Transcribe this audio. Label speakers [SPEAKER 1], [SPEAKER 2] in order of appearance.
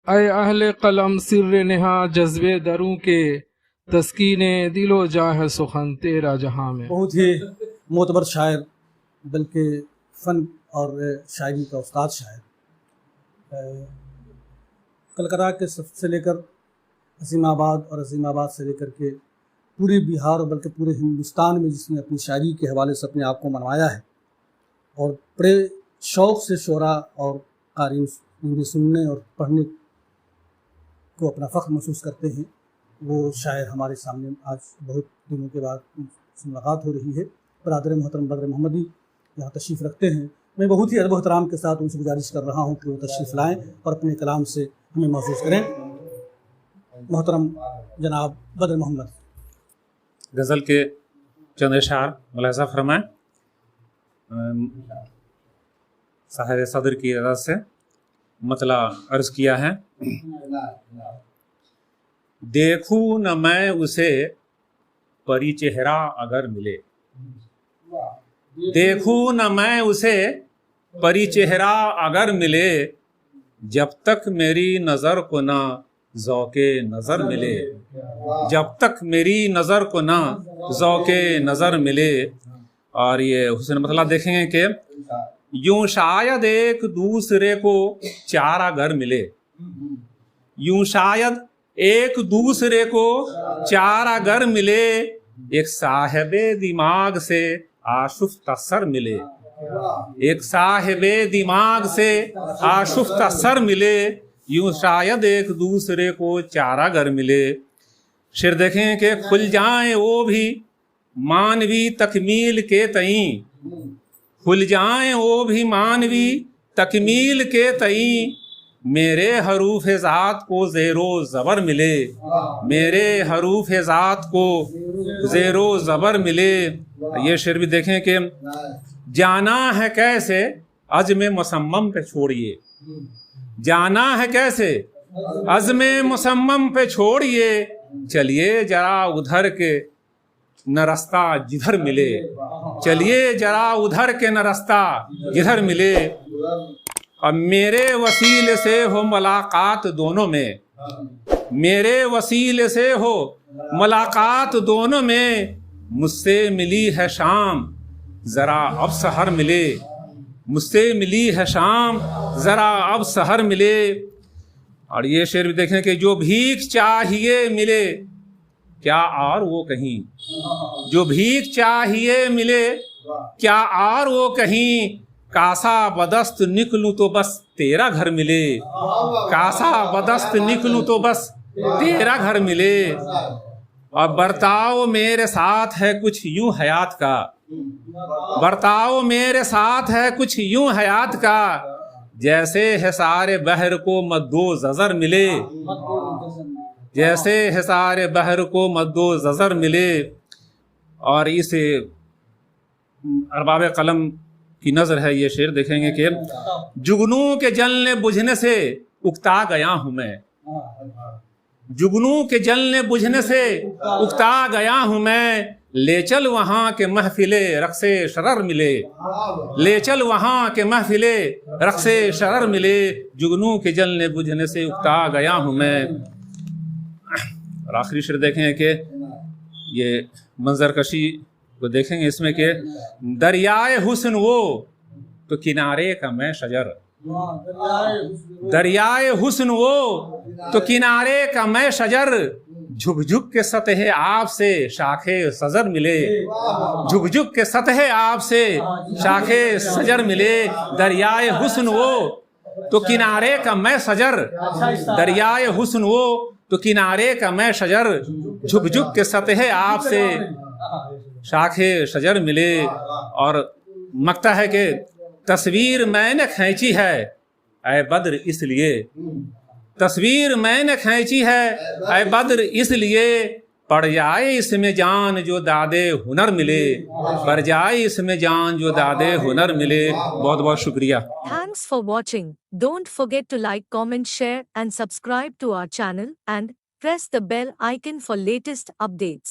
[SPEAKER 1] اے اہل قلم سر نہا جذبے دروں کے، تسکین دل و جاں ہے سخن تیرا جہاں میں۔
[SPEAKER 2] بہت ہی معتبر شاعر، بلکہ فن اور شاعری کا استاد شاعر، کلکرا کے سے لے کر عظیم آباد اور عظیم آباد سے لے کر کے پورے بہار اور بلکہ پورے ہندوستان میں جس نے اپنی شاعری کے حوالے سے اپنے آپ کو منوایا ہے، اور بڑے شوق سے شعراء اور قارئین انہیں سننے اور پڑھنے کو اپنا فخر محسوس کرتے ہیں، وہ شاعر ہمارے سامنے آج بہت دنوں کے بعد سے ملاقات ہو رہی ہے۔ برادر محترم بدر محمدی یہاں تشریف رکھتے ہیں۔ میں بہت ہی ادب و احترام کے ساتھ ان سے گزارش کر رہا ہوں کہ وہ تشریف لائیں اور اپنے کلام سے ہمیں محسوس کریں۔ محترم جناب بدر محمد۔
[SPEAKER 3] غزل کے چند اشعار ملاحظہ فرمائیں۔ صاحب صدر کی رضا سے مطلع عرض کیا ہے۔ دیکھوں نہ میں اسے پری چہرہ اگر ملے، دیکھوں نہ میں اسے پری چہرہ اگر ملے، جب تک میری نظر کو نہ ذوق نظر ملے، جب تک میری نظر کو نہ ذوق نظر ملے۔ اور یہ حسن مطلع دیکھیں گے کہ یوں شاید ایک دوسرے کو چار اگر ملے، یوں شاید ایک دوسرے کو چار اگر ملے، ایک صاحب دماغ سے آشفتہ سر ملے، ایک صاحب دماغ سے آشفتہ سر ملے، یوں شاید ایک دوسرے کو چار اگر ملے۔ شعر دیکھیں کہ کھل جائیں وہ بھی مانوی تکمیل کے تئیں، کھل جائیں وہ بھی مانوی تکمیل کے تئیں، میرے حروف ذات کو زیر و زبر ملے، میرے حروف ذات کو زیر و زبر ملے۔ یہ شعر بھی دیکھیں کہ جانا ہے کیسے عزم مصمم پہ چھوڑیے، جانا ہے کیسے عزم مصمم پہ چھوڑیے، چلیے ذرا ادھر کے نہ رستہ جدھر ملے، چلیے ذرا ادھر کے نہ رستہ جدھر ملے۔ اب میرے وسیلے سے ہو ملاقات دونوں میں، میرے وسیلے سے ہو ملاقات دونوں میں، مجھ سے ملی ہے شام ذرا اب سحر ملے، مجھ سے ملی ہے شام ذرا اب سحر ملے۔ اور یہ شعر بھی دیکھیں کہ جو بھیک چاہیے ملے، کیا اور وہ کہیں، جو بھیک چاہیے ملے، کیا اور وہ کہیں، کاسا بدست نکلوں تو بس تیرا گھر ملے، کاسا بدست نکلوں تو بس تیرا گھر ملے۔ اور برتاؤ میرے ساتھ ہے کچھ یوں حیات کا، برتاؤ میرے ساتھ ہے کچھ یوں حیات کا، جیسے حصار بحر کو مد و زر ملے، جیسے حصار بحر کو مد و زر ملے۔ اور اس ارباب قلم کی نظر ہے یہ شعر دیکھیں گے کہ جگنوں کے جلنے بجھنے سے اکتا گیا ہوں میں، جگنوں کے جلنے بجھنے سے اکتا گیا ہوں میں، لے چل وہاں کے محفل رقص شرر ملے، لے چل وہاں کے محفل رقص شرر ملے، جگنوں کے جلنے بجھنے سے اکتا گیا ہوں میں۔ اور آخری شعر دیکھیں کہ یہ منظر کشی کو دیکھیں گے اس میں کہ دریائے حسن وہ تو کنارے کا میں شجر، دریائے حسن وہ تو کنارے کا میں شجر، جھک جھک کے سطح آپ سے شاخ سجر ملے، جھک جھک کے سطح آپ سے شاخ سجر ملے، دریائے حسن وہ تو کنارے کا میں شجر، دریائے حسن وہ تو کنارے کا میں شجر، جھک جھک کے سطح آپ سے شاخ شجر ملے۔ اور مکتا ہے کہ تصویر میں نے کھینچی ہے اے بدر اس لیے، تصویر میں نے کھینچی ہے اے بدر اس لیے، پڑ جائے اس میں جان جو دادے ہنر ملے، پڑ جائے اس میں جان جو دادے ہنر ملے۔ بہت بہت شکریہ۔
[SPEAKER 4] Thanks for watching. Don't forget to like, comment, share and subscribe to our channel and press the bell icon for latest updates.